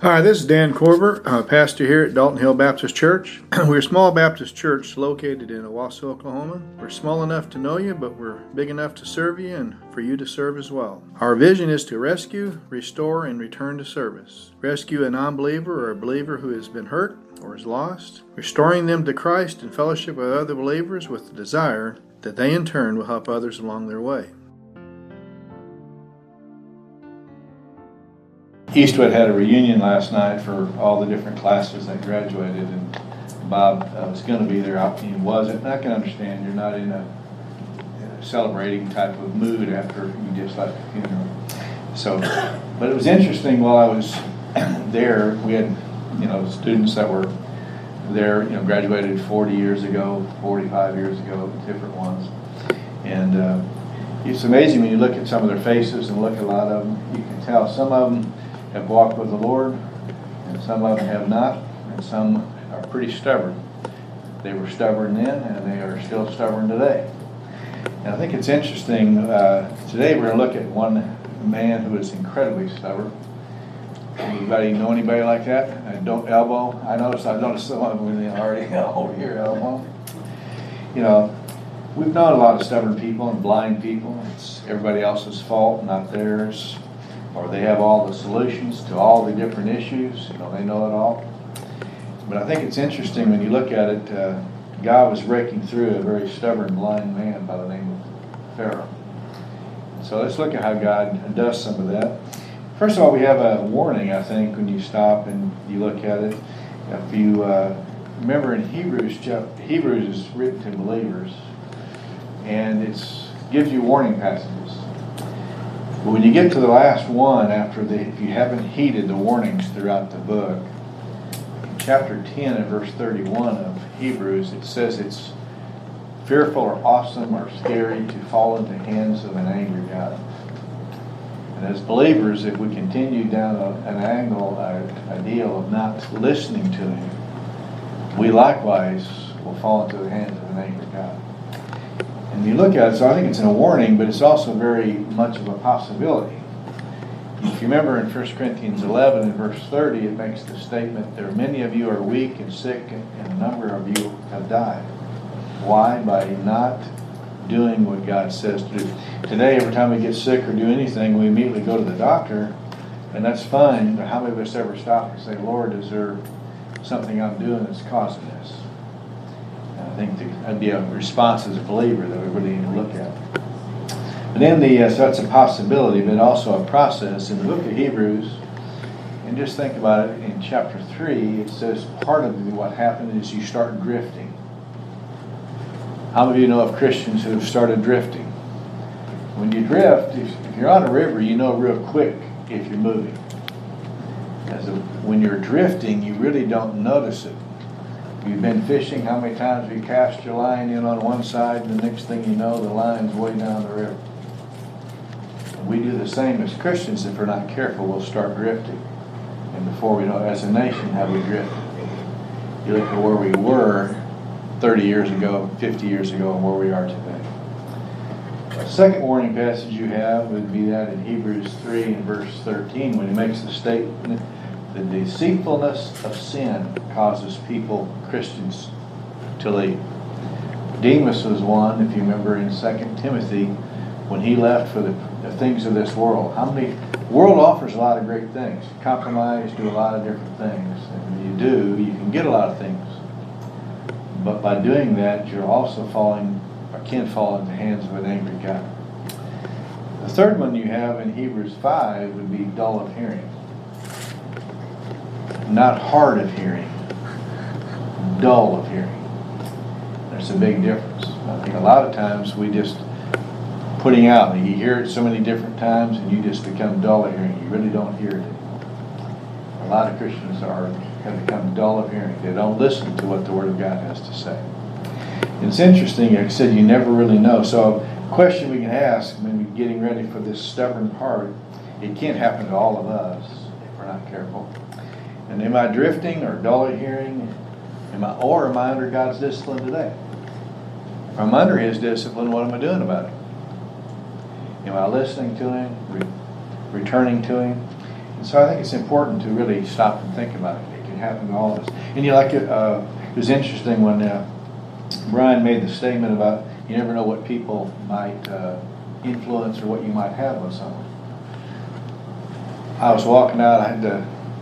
Hi, this is Dan Korver, pastor here at Dalton Hill Baptist Church. We're a small Baptist church located in Owasso, Oklahoma. We're small enough to know you, but we're big enough to serve you and for you to serve as well. Our vision is to rescue, restore, and return to service. Rescue a non-believer or a believer who has been hurt or is lost, restoring them to Christ in fellowship with other believers with the desire that they in turn will help others along their way. Eastwood had a reunion last night for all the different classes that graduated, and Bob was going to be there. He wasn't. And I can understand you're not in a celebrating type of mood after you just left the funeral. So, but it was interesting. While I was there, we had students that were there, graduated 40 years ago, 45 years ago, different ones, and it's amazing when you look at some of their faces and look at a lot of them. You can tell some of them have walked with the Lord, and some of them have not, and some are pretty stubborn. They were stubborn then, and they are still stubborn today. And I think it's interesting, today we're going to look at one man who is incredibly stubborn. Anybody know anybody like that? Don't elbow. I've noticed some of them already over here, elbow. We've known a lot of stubborn people and blind people. It's everybody else's fault, not theirs. Or they have all the solutions to all the different issues. They know it all. But I think it's interesting when you look at it, God was breaking through a very stubborn, blind man by the name of Pharaoh. So let's look at how God does some of that. First of all, we have a warning, I think, when you stop and you look at it. If you remember in Hebrews is written to believers, and it gives you warning passages. But when you get to the last one, if you haven't heeded the warnings throughout the book, in chapter 10 and verse 31 of Hebrews, it says it's fearful or awesome or scary to fall into the hands of an angry God. And as believers, if we continue down an angle, a deal of not listening to Him, we likewise will fall into the hands of an angry God. And you look at it, so I think it's a warning, but it's also very much of a possibility. If you remember in 1 Corinthians 11 and verse 30, it makes the statement, there are many of you are weak and sick, and a number of you have died. Why? By not doing what God says to do. Today, every time we get sick or do anything, we immediately go to the doctor, and that's fine, but how many of us ever stop and say, Lord, is there something I'm doing that's causing this? I think that'd be a response as a believer that we really need to look at. But in so that's a possibility, but also a process. In the book of Hebrews, and just think about it, in chapter 3, it says part of what happened is you start drifting. How many of you know of Christians who have started drifting? When you drift, if you're on a river, you know real quick if you're moving. When you're drifting, you really don't notice it. You've been fishing, how many times have you cast your line in on one side, and the next thing you know, the line's way down the river. And we do the same as Christians. If we're not careful, we'll start drifting. And before we know, as a nation, have we drifted? You look at where we were 30 years ago, 50 years ago, and where we are today. The second warning passage you have would be that in Hebrews 3 and verse 13, when he makes the statement, the deceitfulness of sin causes people, Christians, to leave. Demas was one, if you remember in 2 Timothy, when he left for the things of this world. The world offers a lot of great things. Compromise, do a lot of different things. And when you do, you can get a lot of things. But by doing that, you're also can fall into the hands of an angry God. The third one you have in Hebrews 5 would be dull of hearing. Not hard of hearing, dull of hearing. There's a big difference. I think a lot of times we just putting out, you hear it so many different times and you just become dull of hearing. You really don't hear it anymore. A lot of Christians have become dull of hearing. They don't listen to what the Word of God has to say. And it's interesting, like I said, you never really know. So a question we can ask when we're getting ready for this stubborn part, it can't happen to all of us if we're not careful. And am I drifting or dull of hearing? Am I under God's discipline today? If I'm under His discipline, what am I doing about it? Am I listening to Him? Returning to Him? And so I think it's important to really stop and think about it. It can happen to all of us. And it was interesting when Brian made the statement about you never know what people might influence or what you might have on someone. I was walking out.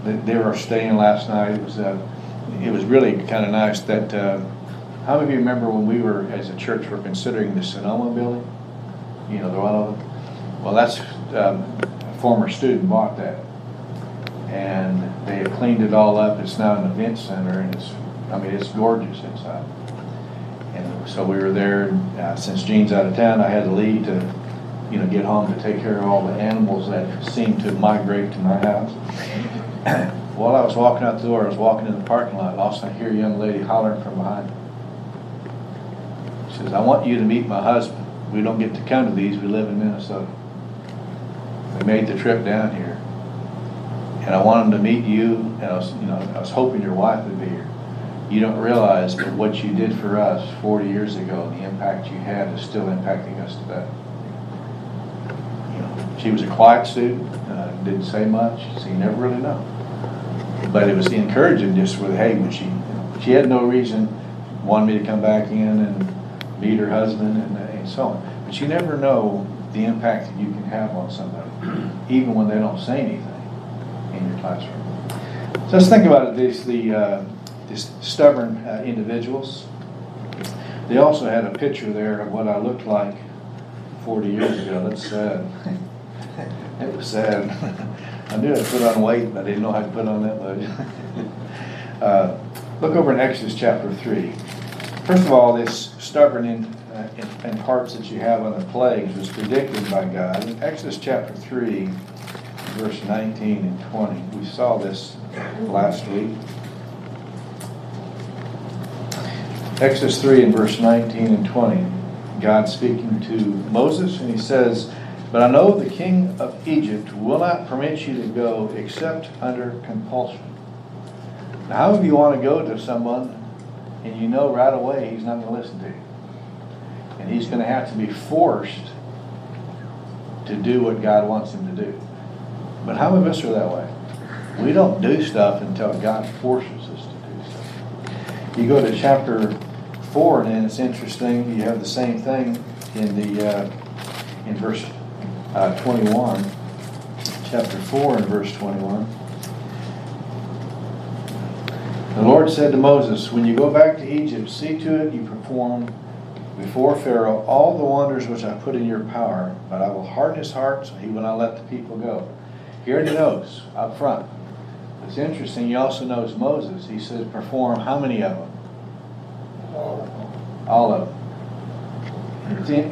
They were staying last night. It was really kind of nice that. How many of you remember when we were, as a church, were considering the Sonoma building? You know, the one of them. Well, that's a former student bought that, and they have cleaned it all up. It's now an event center, and it's gorgeous inside. And so we were there. Since Gene's out of town, I had to leave to, get home to take care of all the animals that seemed to migrate to my house. While I was walking out the door, I was walking in the parking lot. All of a sudden, I hear a young lady hollering from behind me. She says, "I want you to meet my husband. We don't get to come to these. We live in Minnesota. We made the trip down here, and I want him to meet you. And I was hoping your wife would be here. You don't realize, but what you did for us 40 years ago, the impact you had is still impacting us today." She was a quiet student, didn't say much, so you never really know. But it was encouraging just with, hey, when she had no reason, wanted me to come back in and meet her husband and so on. But you never know the impact that you can have on somebody, even when they don't say anything in your classroom. So let's think about it, these stubborn individuals. They also had a picture there of what I looked like 40 years ago. That's sad. It was sad. I knew I put on weight, but I didn't know how to put on that much. Look over in Exodus chapter 3. First of all, this stubborn in parts that you have on the plagues was predicted by God. In Exodus chapter 3, verse 19 and 20, we saw this last week. Exodus 3 and verse 19 and 20, God speaking to Moses, and he says, "But I know the king of Egypt will not permit you to go except under compulsion." Now, how many of you want to go to someone and you know right away he's not going to listen to you? And he's going to have to be forced to do what God wants him to do. But how many of us are that way? We don't do stuff until God forces us to do stuff. You go to chapter 4, and it's interesting. You have the same thing in verse 21. Chapter 4 and verse 21. The Lord said to Moses, "When you go back to Egypt, see to it you perform before Pharaoh all the wonders which I put in your power, but I will harden his heart so he will not let the people go." He already knows up front. It's interesting, he also knows Moses. He says, perform how many of them? All of them.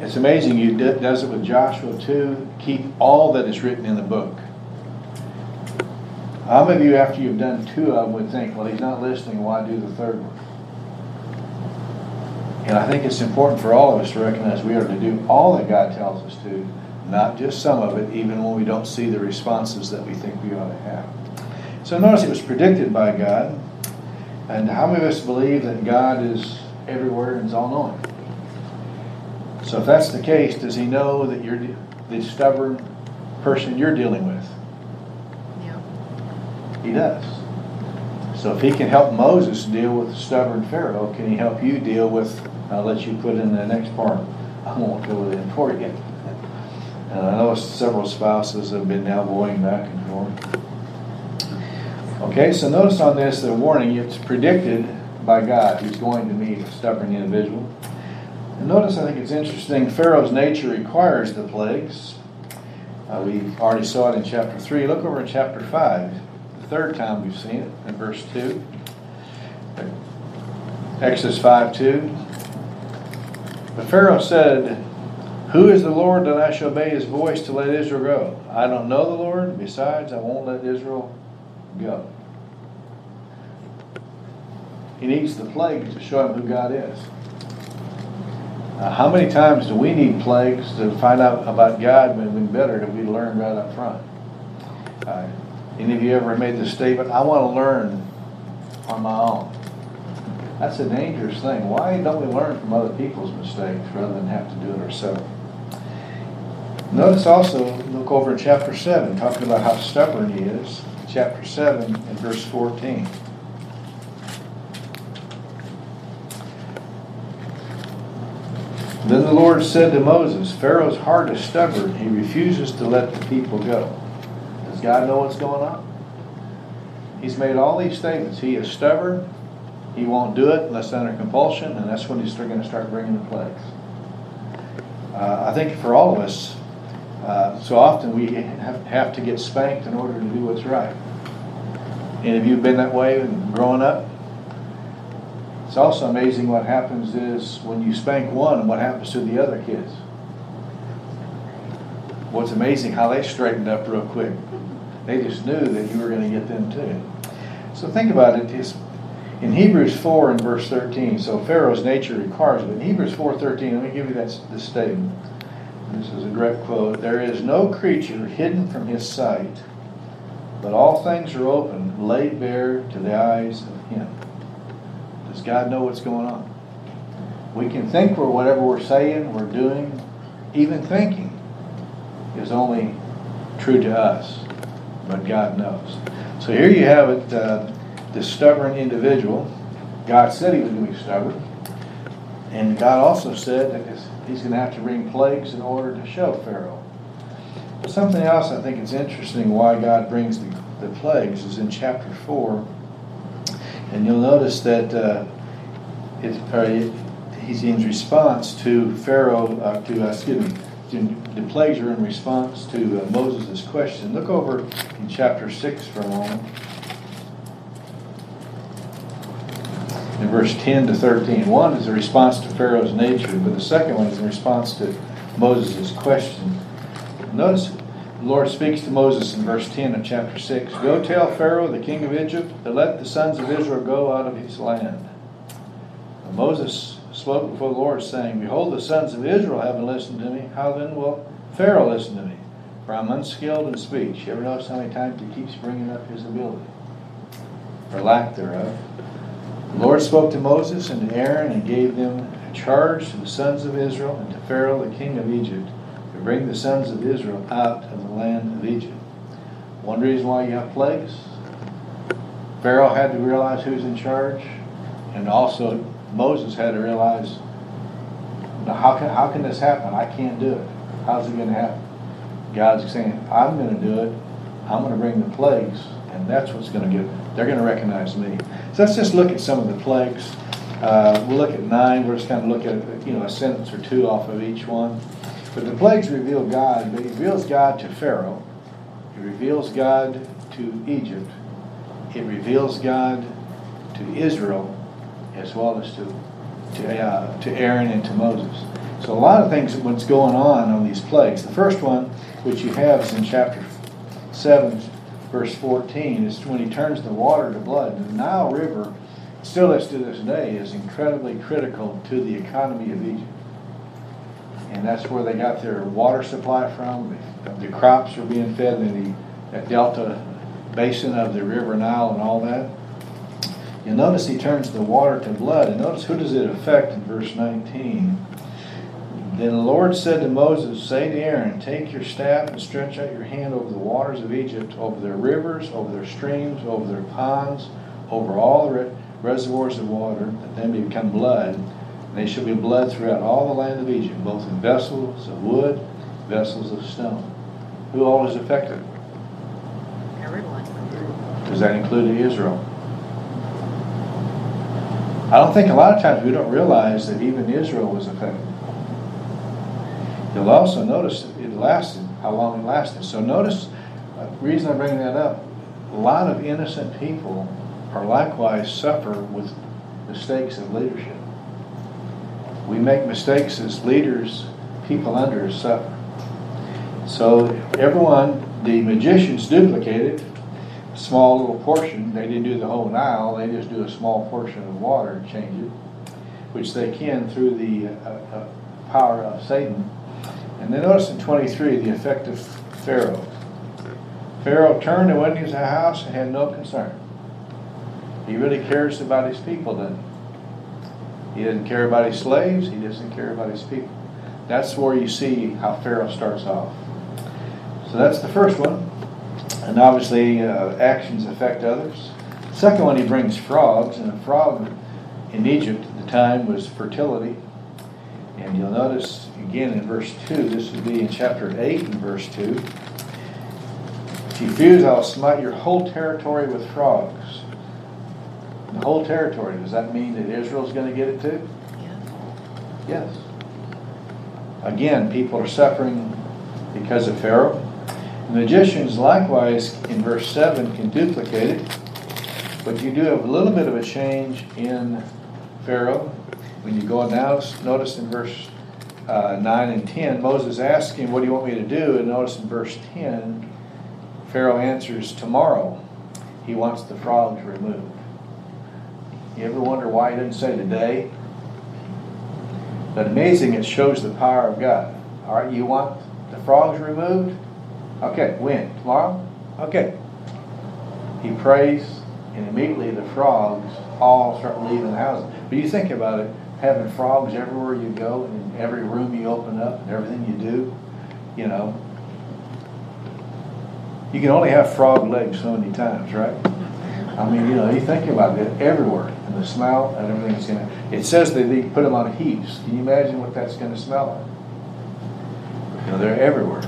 It's amazing, he does it with Joshua too. Keep all that is written in the book. How many of you, after you've done 2 of them, would think, well, he's not listening, why do the 3rd one? And I think it's important for all of us to recognize we are to do all that God tells us to, not just some of it, even when we don't see the responses that we think we ought to have. So notice it was predicted by God. And how many of us believe that God is everywhere and is all-knowing? So if that's the case, does he know that you're the stubborn person you're dealing with? Yeah. He does. So if he can help Moses deal with the stubborn Pharaoh, can he help you deal with, I'll let you put in the next part, I won't fill it in for you. And I know several spouses have been now going back and forth. Okay, so notice on this, the warning, it's predicted by God who's going to meet a stubborn individual. And notice, I think it's interesting, Pharaoh's nature requires the plagues. We already saw it in chapter 3. Look over in chapter 5. The 3rd time we've seen it, in verse 2. Exodus 5:2. But Pharaoh said, "Who is the Lord that I shall obey his voice to let Israel go? I don't know the Lord. Besides, I won't let Israel go." He needs the plagues to show him who God is. How many times do we need plagues to find out about God when we'd better if we learn right up front? Any of you ever made the statement, I want to learn on my own? That's a dangerous thing. Why don't we learn from other people's mistakes rather than have to do it ourselves? Notice also, look over in chapter 7, talking about how stubborn he is. Chapter 7 and verse 14. Then the Lord said to Moses, Pharaoh's heart is stubborn. He refuses to let the people go. Does God know what's going on? He's made all these statements. He is stubborn. He won't do it unless under compulsion, and that's when he's going to start bringing the plagues. I think for all of us, so often we have to get spanked in order to do what's right. And if you've been that way growing up, it's also amazing what happens is when you spank one and what happens to the other kids. What's amazing how they straightened up real quick. They just knew that you were going to get them too. So think about it. It's in Hebrews 4 and verse 13. So Pharaoh's nature requires it. In Hebrews 4:13, let me give you this statement. This is a direct quote. There is no creature hidden from his sight, but all things are open, laid bare to the eyes of him. Does God know what's going on? We can think whatever we're saying, we're doing, even thinking is only true to us, but God knows. So here you have it, this stubborn individual. God said he was going to be stubborn. And God also said that he's going to have to bring plagues in order to show Pharaoh. But something else I think is interesting why God brings the plagues is in chapter 4. And you'll notice that he's in response to Pharaoh, the plagues are in response to Moses' question. Look over in chapter 6 for a moment. In verse 10 to 13. One is a response to Pharaoh's nature, but the second one is in response to Moses' question. Notice the Lord speaks to Moses in verse 10 of chapter 6. Go tell Pharaoh, the king of Egypt, to let the sons of Israel go out of his land. And Moses spoke before the Lord, saying, Behold, the sons of Israel haven't listened to me. How then will Pharaoh listen to me? For I'm unskilled in speech. You ever notice how many times he keeps bringing up his ability? Or lack thereof. The Lord spoke to Moses and to Aaron and gave them a charge to the sons of Israel and to Pharaoh, the king of Egypt, to bring the sons of Israel out of the land of Egypt. One reason why you have plagues, Pharaoh had to realize who's in charge, and also Moses had to realize, how can this happen? I can't do it. How's it going to happen? God's saying, I'm going to do it. I'm going to bring the plagues, and that's what's going to get. They're going to recognize me. So let's just look at some of the plagues. We'll look at 9. We'll just kind of look at a sentence or two off of each one. But the plagues reveal God. It reveals God to Pharaoh. It reveals God to Egypt. It reveals God to Israel, as well as to Aaron and to Moses. So a lot of things what's going on these plagues. The first one, which you have, is in chapter 7, verse 14, is when he turns the water to blood. And the Nile River, still to this day, is incredibly critical to the economy of Egypt. And that's where they got their water supply from. The crops are being fed in the delta basin of the river Nile and all that. You'll notice he turns the water to blood. And notice who does it affect in verse 19. Then the Lord said to Moses, Say to Aaron, Take your staff and stretch out your hand over the waters of Egypt, over their rivers, over their streams, over their ponds, over all the reservoirs of water, that they may become blood. And they shall be blood throughout all the land of Egypt, both in vessels of wood, vessels of stone. Who all is affected? Everyone. Does that include Israel? I don't think a lot of times we don't realize that even Israel was affected. You'll also notice it lasted, how long it lasted. So notice, the reason I bring that up, a lot of innocent people are likewise suffer with mistakes of leadership. We make mistakes as leaders, people under us suffer. So everyone, the magicians duplicated a small little portion. They didn't do the whole Nile, they just do a small portion of water and change it, which they can through the power of Satan. And then notice in 23, the effect of Pharaoh. Pharaoh turned and went into his house and had no concern. He really cares about his people, doesn't he? He doesn't care about his slaves. He doesn't care about his people. That's where you see how Pharaoh starts off. So that's the first one. And obviously, actions affect others. Second one, he brings frogs, and a frog in Egypt at the time was fertility. And you'll notice again in verse 2, this would be in chapter 8 and verse 2. If you refuse, I'll smite your whole territory with frogs. The whole territory, does that mean that Israel's going to get it too? Yeah. Yes. Again, people are suffering because of Pharaoh. The magicians likewise in verse 7 can duplicate it, but you do have a little bit of a change in Pharaoh. When you go down, notice in verse 9 and 10, Moses asks him, what do you want me to do? And notice in verse 10, Pharaoh answers, tomorrow. He wants the frogs removed. You ever wonder why he didn't say today? But amazing, it shows the power of God. All right, you want the frogs removed? Okay, when? Tomorrow? Okay. He prays, and immediately the frogs all start leaving the house. But you think about it, having frogs everywhere you go, and in every room you open up, and everything you do, you know. You can only have frog legs so many times, right? I mean, you know, you think about it everywhere, and the smell and everything is going to. It says that they put them on heaps. Can you imagine what that's going to smell like? You know, they're everywhere.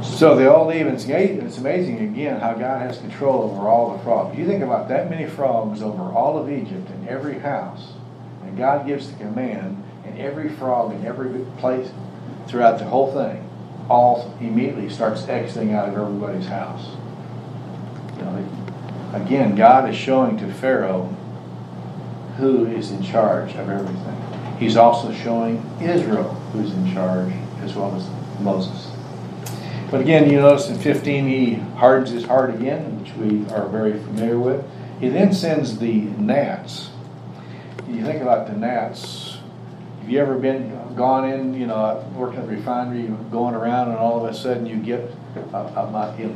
So they all leave, and it's amazing again how God has control over all the frogs. You think about that many frogs over all of Egypt in every house, and God gives the command, and every frog in every place throughout the whole thing, all immediately starts exiting out of everybody's house. You know, again, God is showing to Pharaoh who is in charge of everything. He's also showing Israel who's in charge, as well as Moses. But again, you notice in 15 he hardens his heart again, which we are very familiar with. He then sends the gnats. You think about the gnats. Have you ever gone in, you know, working at the refinery, going around, and all of a sudden you get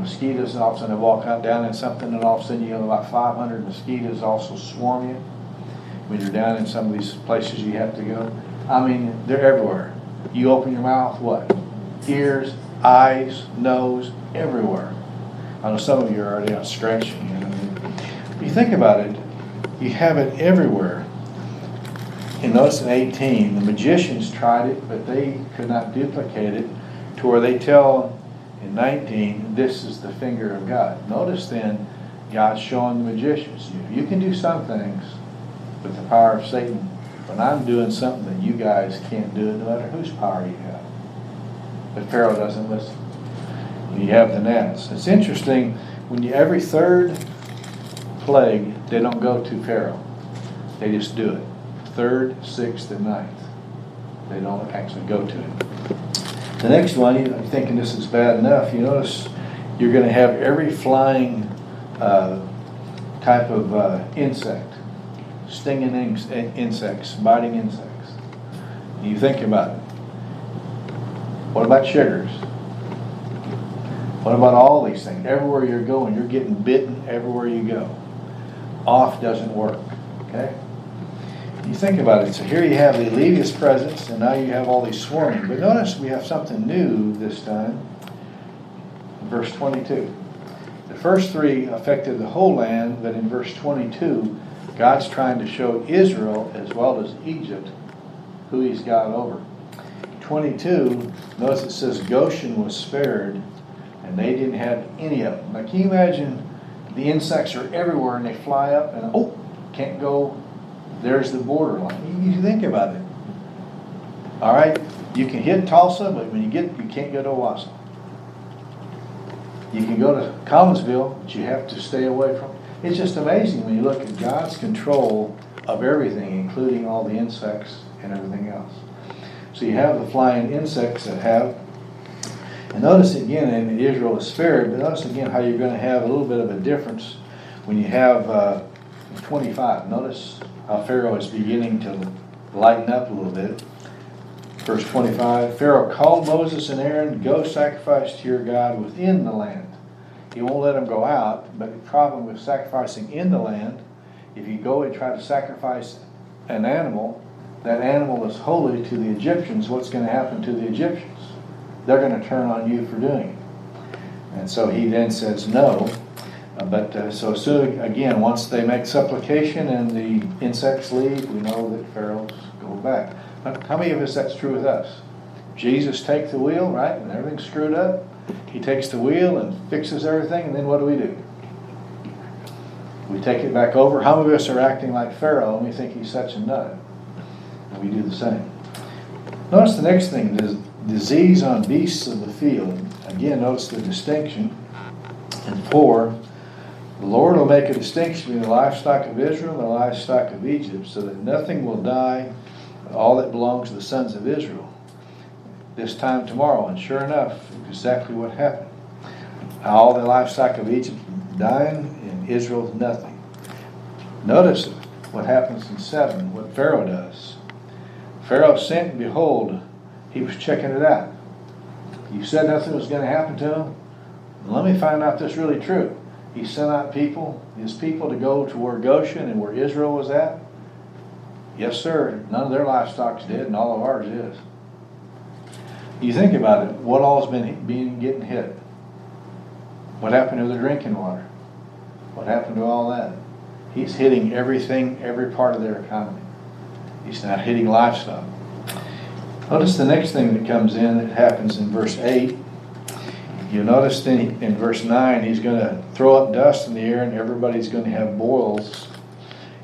mosquitoes, and all of a sudden they walk out down in something, and all of a sudden you have about 500 mosquitoes also swarm you when you're down in some of these places you have to go. I mean, they're everywhere. You open your mouth, what? Ears, eyes, nose, everywhere. I know some of you are already out stretching. You know? You think about it, you have it everywhere. And notice in 18, the magicians tried it, but they could not duplicate it to where they tell in 19, this is the finger of God. Notice then, God's showing the magicians, you can do some things with the power of Satan, but I'm doing something that you guys can't do, no matter whose power you have. But Pharaoh doesn't listen. You have the gnats. It's interesting, when every third plague, they don't go to Pharaoh. They just do it. 3rd, 6th, and 9th. They don't actually go to him. The next one, you're thinking this is bad enough. You notice you're going to have every flying type of insect. Stinging insects, biting insects. You think about it. What about sugars? What about all these things? Everywhere you're going, you're getting bitten everywhere you go. Off doesn't work. Okay? You think about it. So here you have the leave his presence, and now you have all these swarming. But notice we have something new this time. Verse 22. The first 3 affected the whole land, but in verse 22, God's trying to show Israel as well as Egypt who he's got over. 22, notice it says Goshen was spared, and they didn't have any of them. Now, can you imagine the insects are everywhere, and they fly up, and can't go. There's the borderline. You think about it. All right, you can hit Tulsa, but when you can't go to Owasso. You can go to Collinsville, but you have to stay away from. It's just amazing when you look at God's control of everything, including all the insects and everything else. So you have the flying insects that have, and notice again, and Israel is spared, but notice again how you're going to have a little bit of a difference when you have 25. Notice how Pharaoh is beginning to lighten up a little bit. Verse 25, Pharaoh called Moses and Aaron, go sacrifice to your God within the land. He won't let them go out, but the problem with sacrificing in the land, if you go and try to sacrifice an animal, that animal is holy to the Egyptians. What's going to happen to the Egyptians? they're going to turn on you for doing it. And so he then says no. So soon, again, once they make supplication and the insects leave, we know that Pharaoh's go back. How many of us that's true with us? Jesus takes the wheel, right? When everything's screwed up, he takes the wheel and fixes everything, and then what do? We take it back over. How many of us are acting like Pharaoh and we think he's such a nut? And we do the same. Notice the next thing, disease on beasts of the field. Again, notice the distinction. And 4, the Lord will make a distinction between the livestock of Israel and the livestock of Egypt, so that nothing will die, all that belongs to the sons of Israel. This time tomorrow, and sure enough, exactly what happened. All the livestock of Egypt dying, and Israel nothing. Notice what happens in 7, what Pharaoh does. Pharaoh sent, and behold, he was checking it out. You said nothing was going to happen to him? Let me find out if this is really true. He sent out his people to go to where Goshen and where Israel was at. Yes, sir. None of their livestock's dead, and all of ours is. You think about it, what all's been getting hit? What happened to the drinking water? What happened to all that? He's hitting everything, every part of their economy. He's not hitting livestock. Notice the next thing that comes in, that happens in verse 8. You'll notice then in verse 9, he's going to throw up dust in the air, and everybody's going to have boils.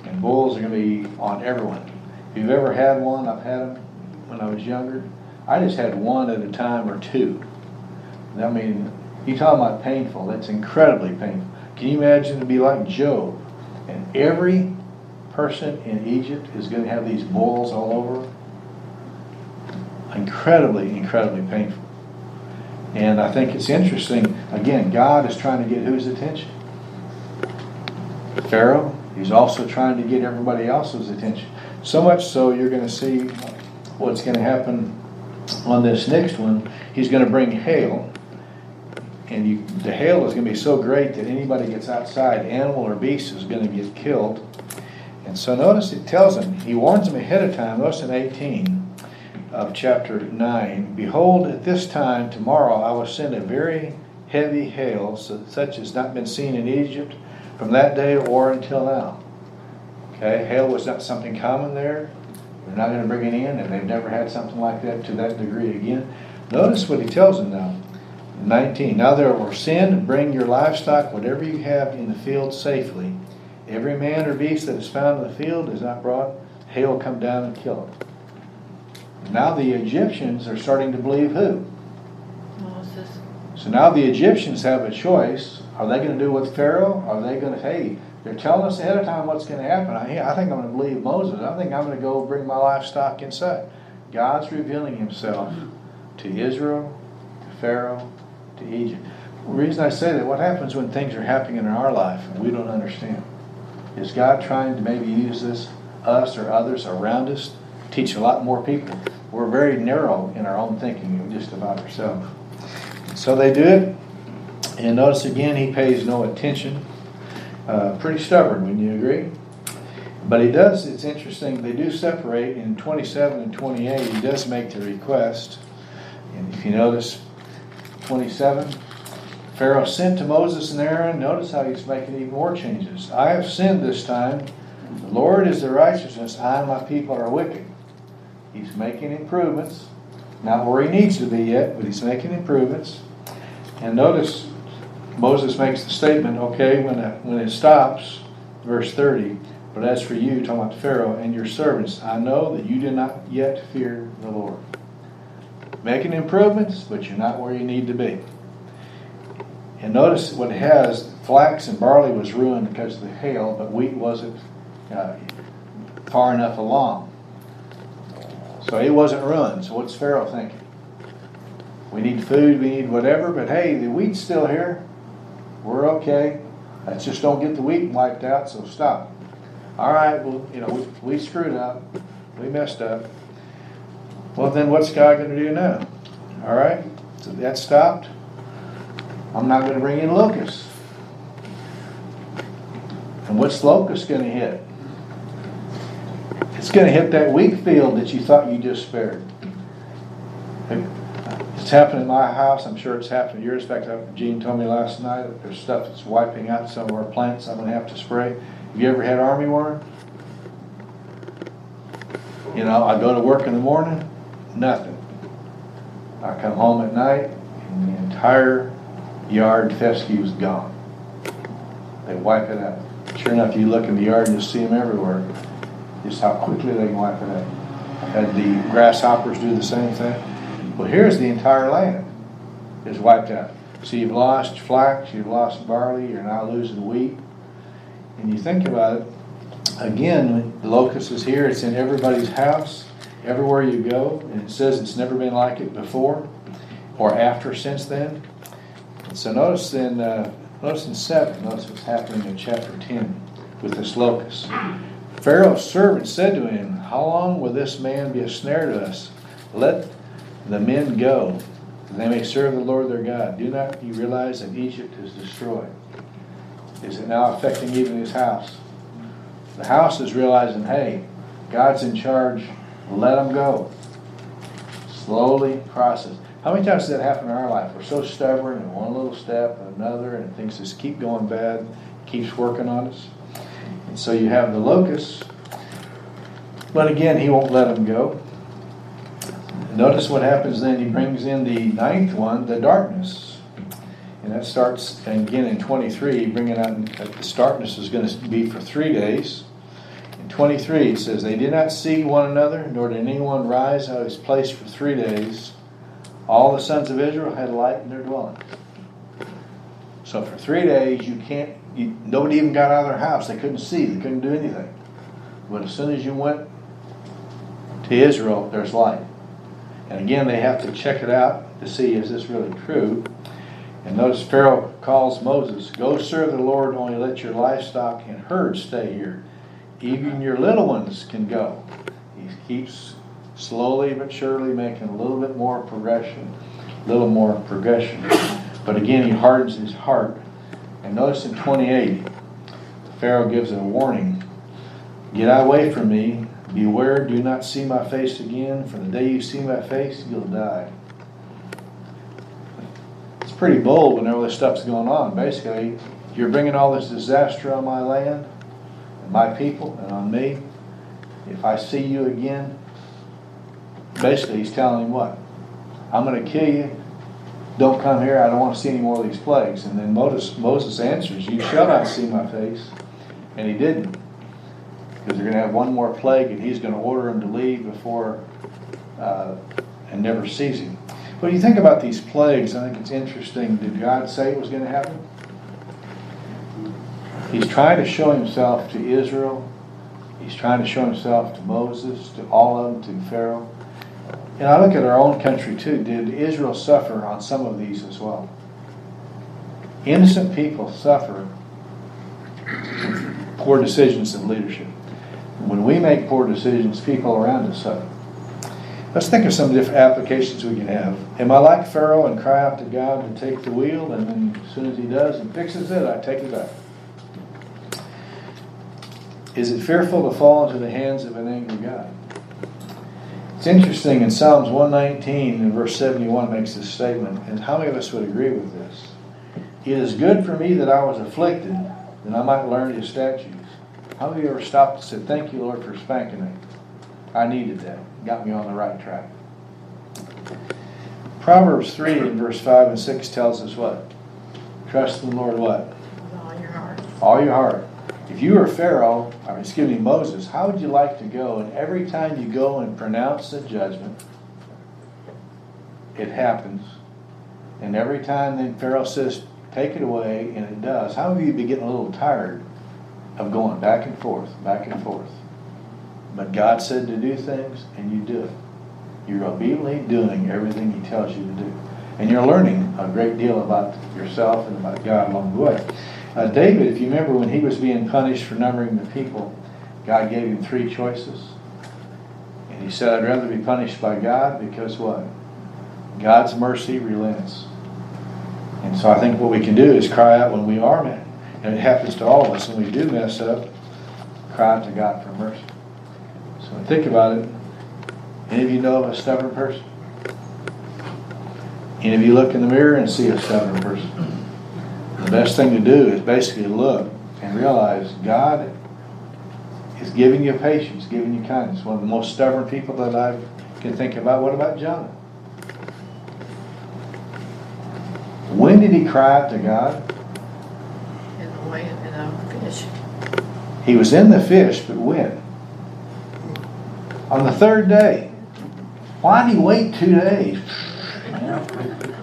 And boils are going to be on everyone. If you've ever had one, I've had them when I was younger. I just had one at a time or two. I mean, you talking about painful. That's incredibly painful. Can you imagine to be like Job? And every person in Egypt is going to have these boils all over. Incredibly, incredibly painful. And I think it's interesting, again, God is trying to get whose attention? Pharaoh. He's also trying to get everybody else's attention. So much so you're going to see what's going to happen on this next one. He's going to bring hail. And the hail is going to be so great that anybody gets outside, animal or beast, is going to get killed. And so notice it tells him, he warns him ahead of time. Notice in 18 of chapter 9, behold, at this time tomorrow I will send a very heavy hail, such as not been seen in Egypt from that day or until now. Okay, hail was not something common there. They're not going to bring it in, and they've never had something like that to that degree again. Notice what he tells them now. 19, now therefore send and bring your livestock, whatever you have in the field, safely. Every man or beast that is found in the field is not brought, hail come down and kill it. Now the Egyptians are starting to believe who? Moses. So now the Egyptians have a choice. Are they going to do with Pharaoh? Are they going to, hey, they're telling us ahead of time what's going to happen. I think I'm going to believe Moses. I think I'm going to go bring my livestock inside. God's revealing himself to Israel, to Pharaoh, to Egypt. The reason I say that, what happens when things are happening in our life and we don't understand? Is God trying to maybe use us or others around us, teach a lot more people? We're very narrow in our own thinking just about ourselves. So they do it, and notice again, he pays no attention. Pretty stubborn, wouldn't you agree? But he does, it's interesting, they do separate in 27 and 28. He does make the request. And if you notice, 27, Pharaoh sent to Moses and Aaron. Notice how he's making even more changes. I have sinned this time. The Lord is the righteousness. I and my people are wicked. He's making improvements. Not where he needs to be yet, but he's making improvements. And notice, Moses makes the statement, okay, when it stops, verse 30, but as for you, talking about Pharaoh and your servants, I know that you do not yet fear the Lord. Making improvements, but you're not where you need to be. And notice what it has, flax and barley was ruined because of the hail, but wheat wasn't far enough along. So it wasn't ruined. So what's Pharaoh thinking? We need food, we need whatever, but hey, the wheat's still here. We're okay. Let's just don't get the wheat wiped out, so stop. All right, well, we screwed up. We messed up. Well, then what's God going to do now? All right, so that stopped. I'm not going to bring in locusts. And what's locust going to hit? It's going to hit that wheat field that you thought you just spared. It's It's happened in my house. I'm sure it's happened in yours. In fact, Gene told me last night that there's stuff that's wiping out some of our plants I'm going to have to spray. Have you ever had armyworm? You know, I go to work in the morning, nothing. I come home at night, and the entire yard fescue is gone. They wipe it out. Sure enough, you look in the yard and you see them everywhere. Just how quickly they can wipe it out. I've had the grasshoppers do the same thing. Well, here's the entire land is wiped out. So you've lost flax, you've lost barley, you're now losing wheat. And you think about it, again, the locust is here, it's in everybody's house, everywhere you go, and it says it's never been like it before or after since then. So notice in 7, notice what's happening in chapter 10 with this locust. Pharaoh's servant said to him, "How long will this man be a snare to us? Let the men go, that they may serve the Lord their God. Do not you realize that Egypt is destroyed?" Is it now affecting even his house? The house is realizing, hey, God's in charge, let them go. Slowly process. How many times does that happen in our life? We're so stubborn, and one little step, another, and things just keep going bad, keeps working on us. And so you have the locust, but again, he won't let them go. Notice what happens then. He brings in the 9th one, the darkness. And that starts again in 23, bringing out that this darkness is going to be for 3 days. In 23, it says, "They did not see one another, nor did anyone rise out of his place for 3 days. All the sons of Israel had light in their dwelling." So for 3 days, nobody even got out of their house. They couldn't see. They couldn't do anything. But as soon as you went to Israel, there's light. And again, they have to check it out to see, is this really true? And notice Pharaoh calls Moses, "Go serve the Lord, only let your livestock and herds stay here. Even your little ones can go." He keeps slowly but surely making a little bit more progression, But again, he hardens his heart. And notice in 28, Pharaoh gives a warning. "Get away from me. Beware, do not see my face again. For the day you see my face, you'll die." It's pretty bold when all this stuff's going on. Basically, you're bringing all this disaster on my land, and my people, and on me. If I see you again, basically he's telling him what? I'm going to kill you. Don't come here. I don't want to see any more of these plagues. And then Moses answers, "You shall not see my face." And he didn't. Because they're going to have one more plague, and he's going to order him to leave before and never sees him. When you think about these plagues, I think it's interesting. Did God say it was going to happen? He's trying to show himself to Israel. He's trying to show himself to Moses, to all of them, to Pharaoh. And I look at our own country too. Did Israel suffer on some of these as well? Innocent people suffer poor decisions in leadership. When we make poor decisions, people around us suffer. Let's think of some different applications we can have. Am I like Pharaoh and cry out to God to take the wheel, and then as soon as he does and fixes it, I take it back? Is it fearful to fall into the hands of an angry God? It's interesting, in Psalms 119 and verse 71 makes this statement, and how many of us would agree with this? "It is good for me that I was afflicted, that I might learn his statutes." How many of you ever stopped and said, "Thank you, Lord, for spanking me. I needed that. Got me on the right track"? Proverbs 3 in verse 5 and 6 tells us what? Trust in the Lord what? With all your heart. All your heart. If you were Moses, how would you like to go? And every time you go and pronounce a judgment, it happens. And every time then Pharaoh says, "Take it away," and it does. How would you be getting a little tired of going back and forth, back and forth? But God said to do things, and you do it. You're obediently doing everything he tells you to do. And you're learning a great deal about yourself and about God along the way. David, if you remember when he was being punished for numbering the people, God gave him 3 choices. And he said, "I'd rather be punished by God," because what? God's mercy relents. And so I think what we can do is cry out when we are mad. And it happens to all of us. When we do mess up, cry out to God for mercy. So think about it. Any of you know of a stubborn person? And if you look in the mirror and see a stubborn person, the best thing to do is basically look and realize God is giving you patience, giving you kindness. One of the most stubborn people that I can think about. What about Jonah? When did he cry out to God? In the way in a fish. He was in the fish, but when? On the third day. Why did he wait 2 days?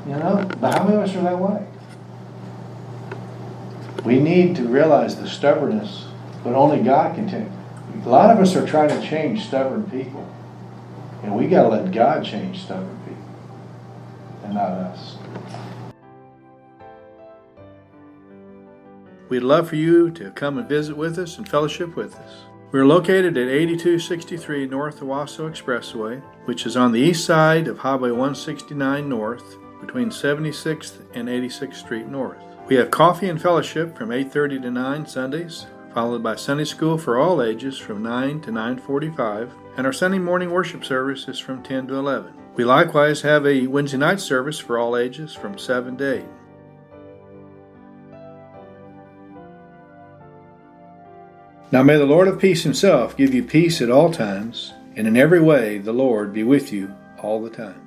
You know, but how many of us are that way? We need to realize the stubbornness, but only God can change. A lot of us are trying to change stubborn people, and we got to let God change stubborn people, and not us. We'd love for you to come and visit with us and fellowship with us. We're located at 8263 North Owasso Expressway, which is on the east side of Highway 169 North, between 76th and 86th Street North. We have coffee and fellowship from 8:30 to 9 Sundays, followed by Sunday school for all ages from 9 to 9:45, and our Sunday morning worship service is from 10 to 11. We likewise have a Wednesday night service for all ages from 7 to 8. Now may the Lord of peace himself give you peace at all times, and in every way the Lord be with you all the time.